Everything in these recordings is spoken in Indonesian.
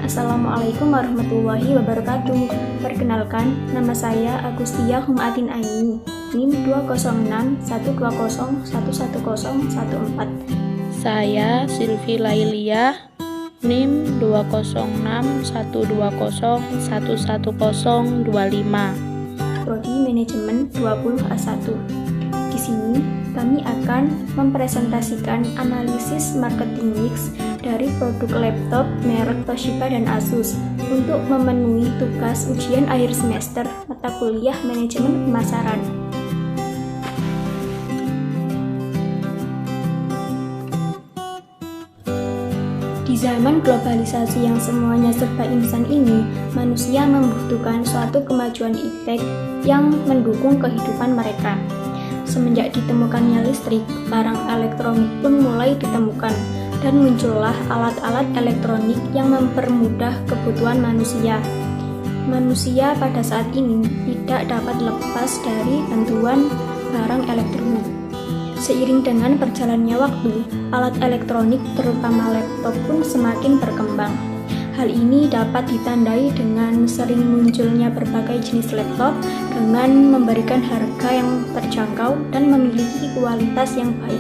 Assalamualaikum warahmatullahi wabarakatuh. Perkenalkan, nama saya Agustia Humatin Aini, NIM 20612011014. Saya Silvi Lailia, NIM 20612011025. Prodi Manajemen 20A1. Di sini kami akan mempresentasikan analisis marketing mix dari produk laptop merek Toshiba dan Asus untuk memenuhi tugas ujian akhir semester mata kuliah manajemen pemasaran. Di zaman globalisasi yang semuanya serba instan ini, manusia membutuhkan suatu kemajuan iptek yang mendukung kehidupan mereka. Semenjak ditemukannya listrik, barang elektronik pun mulai ditemukan, dan muncullah alat-alat elektronik yang mempermudah kebutuhan manusia. Manusia pada saat ini tidak dapat lepas dari bantuan barang elektronik. Seiring dengan berjalannya waktu, alat elektronik terutama laptop pun semakin berkembang. Hal ini dapat ditandai dengan sering munculnya berbagai jenis laptop dengan memberikan harga yang terjangkau dan memiliki kualitas yang baik.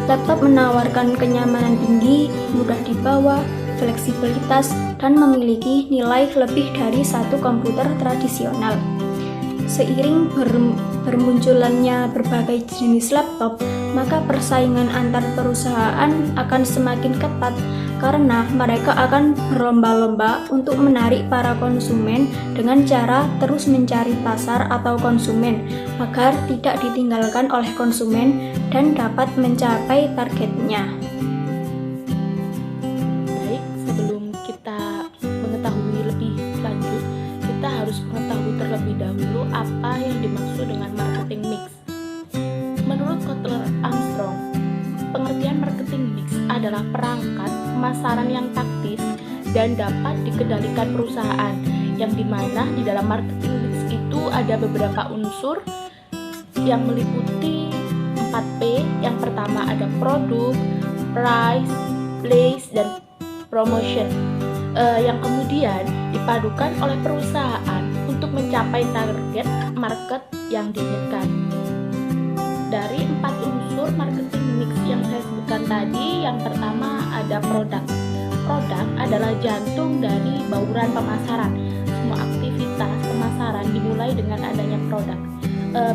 Laptop menawarkan kenyamanan tinggi, mudah dibawa, fleksibilitas, dan memiliki nilai lebih dari satu komputer tradisional. Seiring bermunculannya berbagai jenis laptop, maka persaingan antar perusahaan akan semakin ketat karena mereka akan berlomba-lomba untuk menarik para konsumen dengan cara terus mencari pasar atau konsumen agar tidak ditinggalkan oleh konsumen dan dapat mencapai targetnya. Baik, sebelum kita mengetahui lebih lanjut, kita harus mengetahui terlebih dahulu apa yang dimaksud dengan marketing mix. Menurut Kotler Armstrong, pengertian marketing mix adalah perangkat pemasaran yang taktis dan dapat dikendalikan perusahaan, yang dimana di dalam marketing mix itu ada beberapa unsur yang meliputi 4P. Yang pertama ada produk, price, place, dan promotion, yang kemudian dipadukan oleh perusahaan untuk mencapai target market yang diinginkan. Dari 4 unsur marketing mix yang saya sebutkan tadi, yang pertama ada produk. Produk adalah jantung dari bauran pemasaran. Semua aktivitas pemasaran dimulai dengan adanya produk.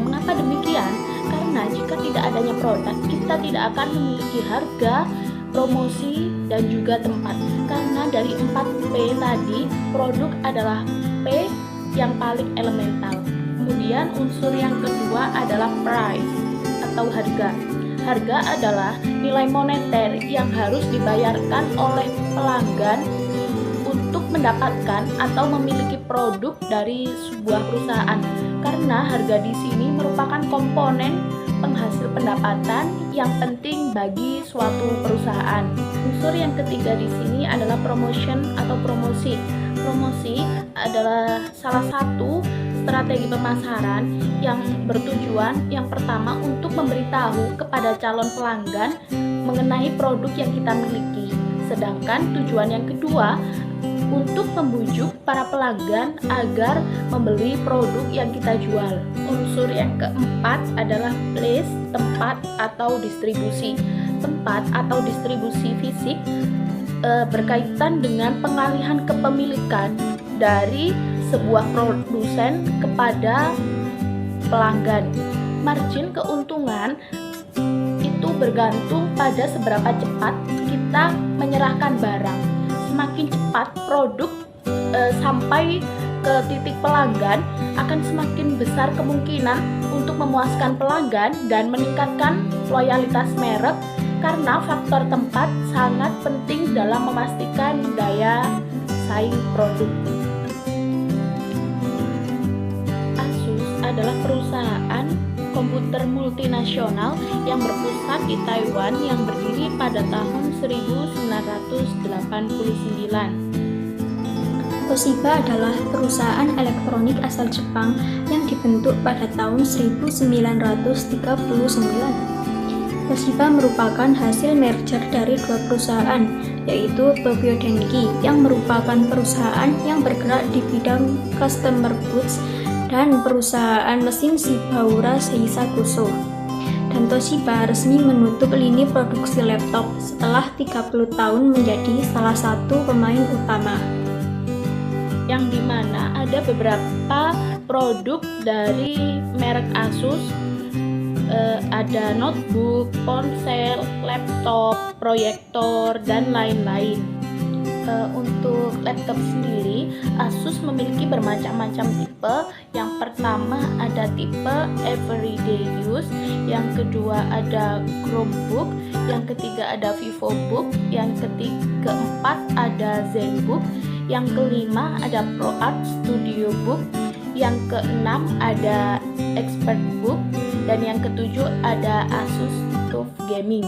Mengapa demikian? Karena jika tidak adanya produk, kita tidak akan memiliki harga, promosi, dan juga tempat. Karena dari 4P tadi, produk adalah P yang paling elemental. Kemudian unsur yang kedua adalah price atau harga. Harga adalah nilai moneter yang harus dibayarkan oleh pelanggan untuk mendapatkan atau memiliki produk dari sebuah perusahaan. Karena harga di sini merupakan komponen penghasil pendapatan yang penting bagi suatu perusahaan. Unsur yang ketiga di sini adalah promotion atau promosi. Promosi adalah salah satu strategi pemasaran yang bertujuan yang pertama untuk memberitahu kepada calon pelanggan mengenai produk yang kita miliki. Sedangkan tujuan yang kedua untuk membujuk para pelanggan agar membeli produk yang kita jual. Unsur yang keempat adalah place, tempat atau distribusi. Tempat atau distribusi fisik berkaitan dengan pengalihan kepemilikan dari sebuah produsen kepada pelanggan. Margin keuntungan itu bergantung pada seberapa cepat kita menyerahkan barang. Semakin cepat produk sampai ke titik pelanggan, akan semakin besar kemungkinan untuk memuaskan pelanggan dan meningkatkan loyalitas merek, karena faktor tempat sangat penting dalam memastikan daya saing produk. Asus adalah perusahaan komputer multinasional yang berpusat di Taiwan yang berdiri pada tahun 1989. Toshiba adalah perusahaan elektronik asal Jepang yang dibentuk pada tahun 1939. Toshiba merupakan hasil merger dari dua perusahaan, yaitu Tokyo Denki yang merupakan perusahaan yang bergerak di bidang customer goods dan perusahaan mesin Shibaura Seisakuso. Dan Toshiba resmi menutup lini produksi laptop setelah 30 tahun menjadi salah satu pemain utama. Yang dimana ada beberapa produk dari merek Asus, ada notebook, ponsel, laptop, proyektor, dan lain-lain. Untuk laptop sendiri, Asus memiliki bermacam-macam tipe. Yang pertama ada tipe everyday use, yang kedua ada Chromebook, yang ketiga ada VivoBook, yang keempat ada ZenBook, yang kelima ada ProArt Studio Book, yang keenam ada ExpertBook, dan yang ketujuh ada Asus TUF Gaming.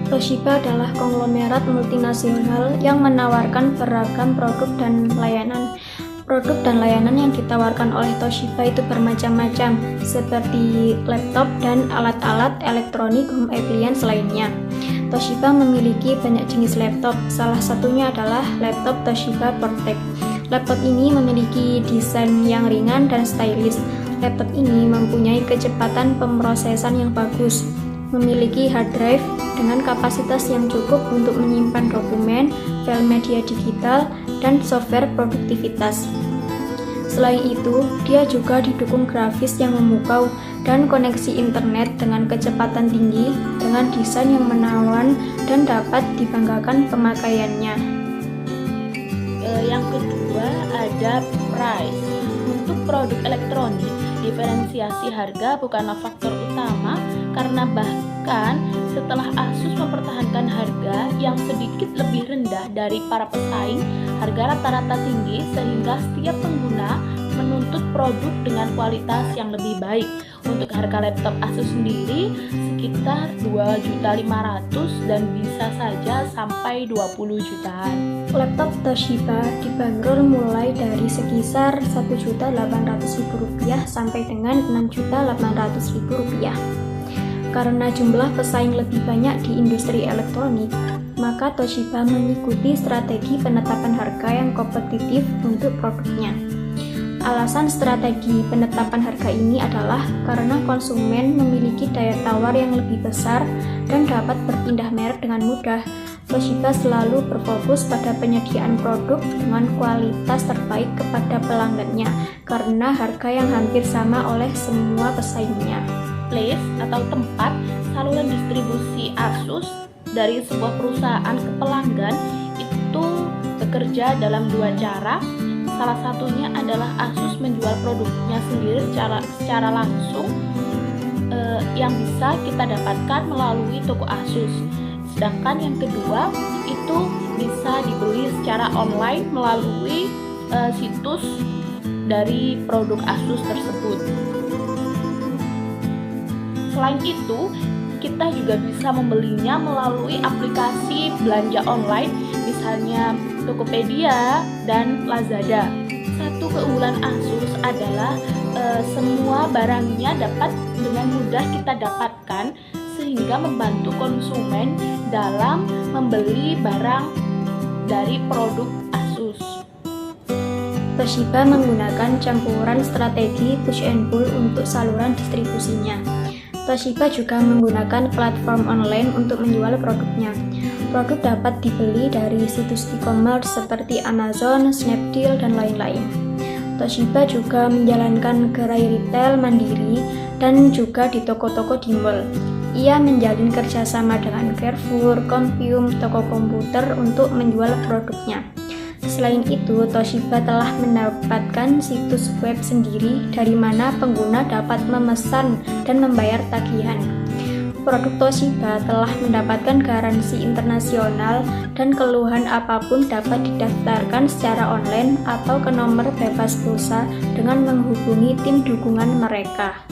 Toshiba adalah konglomerat multinasional yang menawarkan beragam produk dan layanan. Produk dan layanan yang ditawarkan oleh Toshiba itu bermacam-macam, seperti laptop dan alat-alat elektronik home appliance lainnya. Toshiba memiliki banyak jenis laptop, salah satunya adalah laptop Toshiba PORTEC. Laptop ini memiliki desain yang ringan dan stylish. Laptop ini mempunyai kecepatan pemrosesan yang bagus, memiliki hard drive dengan kapasitas yang cukup untuk menyimpan dokumen, file media digital, dan software produktivitas. Selain itu, dia juga didukung grafis yang memukau dan koneksi internet dengan kecepatan tinggi dengan desain yang menawan dan dapat dibanggakan pemakaiannya. Yang kedua ada price. Untuk produk elektronik, diferensiasi harga bukanlah faktor utama, karena bahkan setelah Asus mempertahankan harga yang sedikit lebih rendah dari para pesaing, harga rata-rata tinggi sehingga setiap pengguna menuntut produk dengan kualitas yang lebih baik. Untuk harga laptop Asus sendiri sekitar 2.500.000 dan bisa saja sampai 20 jutaan. Laptop Toshiba dibanderol mulai dari sekisar Rp1.800.000 sampai dengan Rp6.800.000. Karena jumlah pesaing lebih banyak di industri elektronik, maka Toshiba mengikuti strategi penetapan harga yang kompetitif untuk produknya. Alasan strategi penetapan harga ini adalah karena konsumen memiliki daya tawar yang lebih besar dan dapat berpindah merek dengan mudah. Toshiba selalu berfokus pada penyediaan produk dengan kualitas terbaik kepada pelanggannya karena harga yang hampir sama oleh semua pesaingnya. Place atau tempat saluran distribusi Asus dari sebuah perusahaan ke pelanggan itu bekerja dalam dua cara. Salah satunya adalah Asus menjual produknya sendiri secara langsung yang bisa kita dapatkan melalui toko Asus. Sedangkan yang kedua itu bisa dibeli secara online melalui situs dari produk Asus tersebut. Selain itu, kita juga bisa membelinya melalui aplikasi belanja online, misalnya Tokopedia dan Lazada. Satu keunggulan Asus adalah semua barangnya dapat dengan mudah kita dapatkan, sehingga membantu konsumen dalam membeli barang dari produk Asus. Toshiba menggunakan campuran strategi push and pull untuk saluran distribusinya. Toshiba juga menggunakan platform online untuk menjual produknya. Produk dapat dibeli dari situs e-commerce seperti Amazon, Snapdeal, dan lain-lain. Toshiba juga menjalankan gerai retail mandiri dan juga di toko-toko di mall. Ia menjalin kerjasama dengan Carrefour, Compium, toko komputer untuk menjual produknya. Selain itu, Toshiba telah mendapatkan situs web sendiri dari mana pengguna dapat memesan dan membayar tagihan. Produk Toshiba telah mendapatkan garansi internasional dan keluhan apapun dapat didaftarkan secara online atau ke nomor bebas pulsa dengan menghubungi tim dukungan mereka.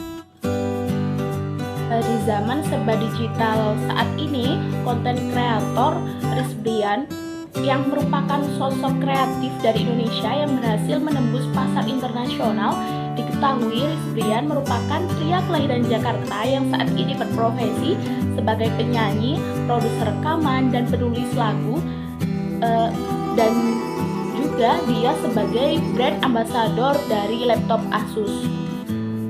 Di zaman serba digital saat ini, konten kreator Rizbrian yang merupakan sosok kreatif dari Indonesia yang berhasil menembus pasar internasional Diketahui Rizky Brian merupakan pria kelahiran Jakarta yang saat ini berprofesi sebagai penyanyi, produser rekaman, dan penulis lagu, dan juga dia sebagai brand ambassador dari laptop Asus.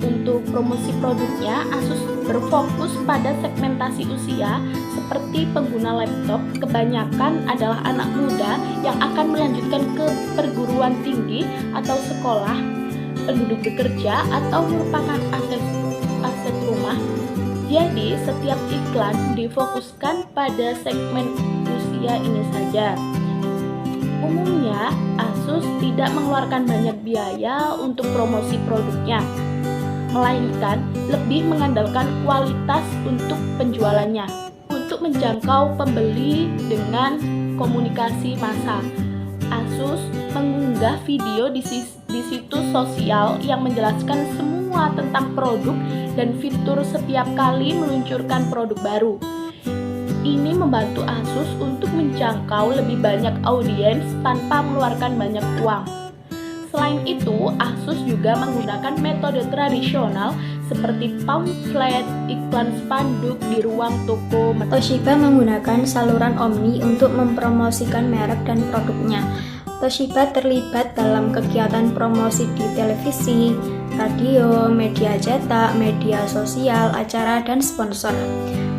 Untuk promosi produknya, Asus berfokus pada segmentasi usia seperti pengguna laptop kebanyakan adalah anak muda yang akan melanjutkan ke perguruan tinggi atau sekolah, penduduk bekerja, atau merupakan aset rumah. Jadi, setiap iklan difokuskan pada segmen usia ini saja. Umumnya, Asus tidak mengeluarkan banyak biaya untuk promosi produknya, melainkan lebih mengandalkan kualitas untuk penjualannya. Untuk menjangkau pembeli dengan komunikasi massa, Asus mengunggah video di situs sosial yang menjelaskan semua tentang produk dan fitur setiap kali meluncurkan produk baru. Ini membantu Asus untuk menjangkau lebih banyak audiens tanpa mengeluarkan banyak uang. Selain itu, Asus juga menggunakan metode tradisional seperti pamflet, iklan spanduk di ruang toko. Toshiba menggunakan saluran Omni untuk mempromosikan merek dan produknya. Toshiba terlibat dalam kegiatan promosi di televisi, radio, media cetak, media sosial, acara, dan sponsor.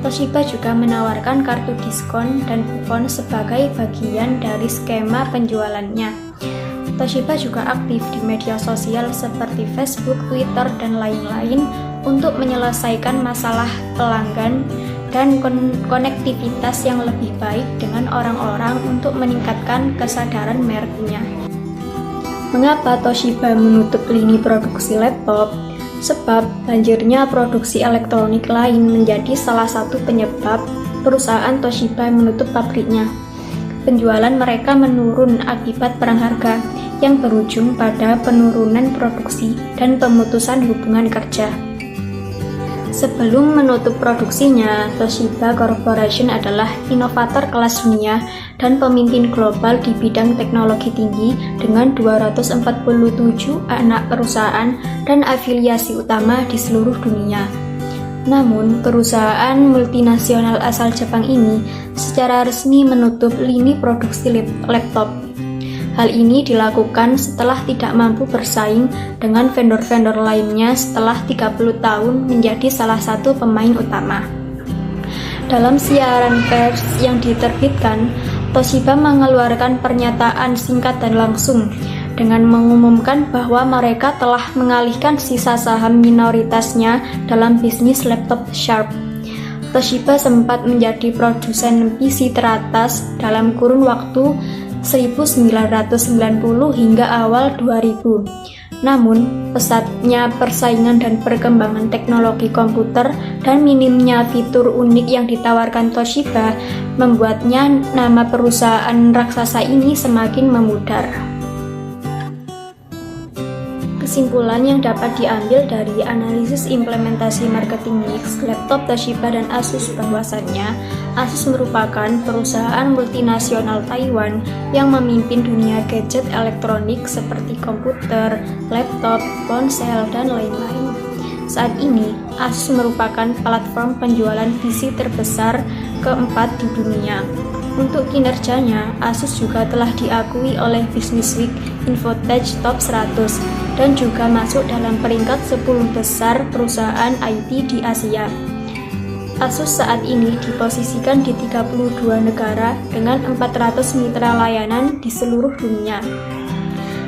Toshiba juga menawarkan kartu diskon dan kupon sebagai bagian dari skema penjualannya. Toshiba juga aktif di media sosial seperti Facebook, Twitter, dan lain-lain untuk menyelesaikan masalah pelanggan dan konektivitas yang lebih baik dengan orang-orang untuk meningkatkan kesadaran mereknya. Mengapa Toshiba menutup lini produksi laptop? Sebab banjirnya produksi elektronik lain menjadi salah satu penyebab perusahaan Toshiba menutup pabriknya. Penjualan mereka menurun akibat perang harga yang berujung pada penurunan produksi dan pemutusan hubungan kerja. Sebelum menutup produksinya, Toshiba Corporation adalah inovator kelas dunia dan pemimpin global di bidang teknologi tinggi dengan 247 anak perusahaan dan afiliasi utama di seluruh dunia. Namun, perusahaan multinasional asal Jepang ini secara resmi menutup lini produksi laptop. Hal ini dilakukan setelah tidak mampu bersaing dengan vendor-vendor lainnya setelah 30 tahun menjadi salah satu pemain utama. Dalam siaran pers yang diterbitkan, Toshiba mengeluarkan pernyataan singkat dan langsung dengan mengumumkan bahwa mereka telah mengalihkan sisa saham minoritasnya dalam bisnis laptop Sharp. Toshiba sempat menjadi produsen PC teratas dalam kurun waktu 1990 hingga awal 2000. Namun, pesatnya persaingan dan perkembangan teknologi komputer dan minimnya fitur unik yang ditawarkan Toshiba membuatnya nama perusahaan raksasa ini semakin memudar. Kesimpulan yang dapat diambil dari analisis implementasi marketing mix laptop Toshiba dan Asus bahwasannya Asus merupakan perusahaan multinasional Taiwan yang memimpin dunia gadget elektronik seperti komputer, laptop, ponsel, dan lain-lain. Saat ini, Asus merupakan platform penjualan PC terbesar keempat di dunia. Untuk kinerjanya, Asus juga telah diakui oleh Businessweek Infotech Top 100 dan juga masuk dalam peringkat 10 besar perusahaan IT di Asia. Asus saat ini diposisikan di 32 negara dengan 400 mitra layanan di seluruh dunia.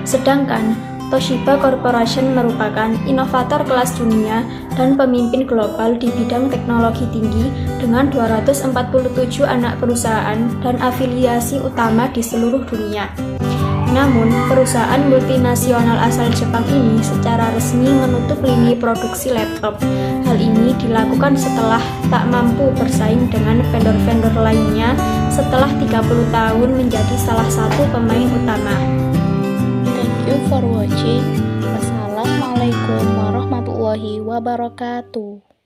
Sedangkan Toshiba Corporation merupakan inovator kelas dunia dan pemimpin global di bidang teknologi tinggi dengan 247 anak perusahaan dan afiliasi utama di seluruh dunia. Namun, perusahaan multinasional asal Jepang ini secara resmi menutup lini produksi laptop. Hal ini dilakukan setelah tak mampu bersaing dengan vendor-vendor lainnya setelah 30 tahun menjadi salah satu pemain utama. Thank you for watching. Wassalamualaikum warahmatullahi wabarakatuh.